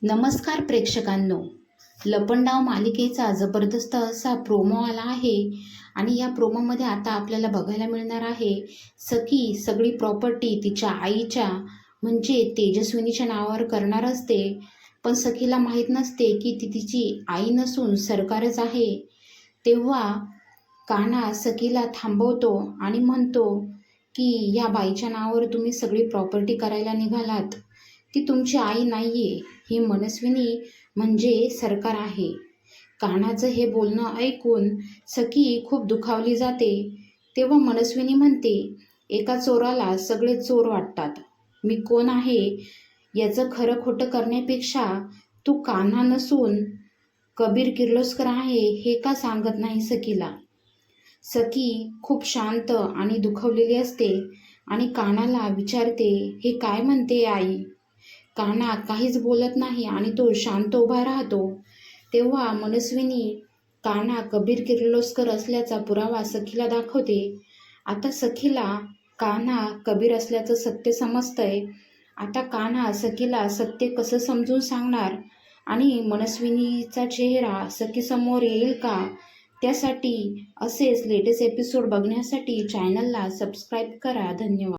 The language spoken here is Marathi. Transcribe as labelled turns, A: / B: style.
A: नमस्कार प्रेक्षकांनो, लपंडाव मालिकेचा जबरदस्त असा प्रोमो आला आहे आणि या प्रोमोमध्ये आता आपल्याला बघायला मिळणार आहे सखी सगळी प्रॉपर्टी तिच्या आईच्या म्हणजे तेजस्विनीच्या नावावर करणार असते, पण सखीला माहीत नसते की ती तिची आई नसून सरकारच आहे. तेव्हा कान्हा सखीला थांबवतो आणि म्हणतो की या बाईच्या नावावर तुम्ही सगळी प्रॉपर्टी करायला निघालात, ती तुमची आई नाहीये, ही मनस्विनी म्हणजे सरकार आहे. कान्हाचं हे बोलणं ऐकून सखी खूप दुखावली जाते. तेव्हा मनस्विनी म्हणते, एका चोराला सगळे चोर वाटतात. मी कोण आहे याचं खरं खोटं करण्यापेक्षा तू कान्हा नसून कबीर किर्लोस्कर आहे हे का सांगत नाही सखीला. सखी खूप शांत आणि दुखावलेली असते आणि कान्हाला विचारते, हे काय म्हणते आई. कान्हा काहीच बोलत नाही आणि तो शांत उभा राहतो. तेव्हा मनस्विनी कान्हा कबीर किर्लोस्कर असल्याचा पुरावा सखीला दाखवते. आता सखीला कान्हा कबीर असल्याचं सत्य समजतंय. आता कान्हा सखीला सत्य कसं समजून सांगणार आणि मनस्विनीचा चेहरा सखीसमोर येईल का, त्यासाठी असेच लेटेस्ट एपिसोड बघण्यासाठी चॅनलला सबस्क्राईब करा. धन्यवाद.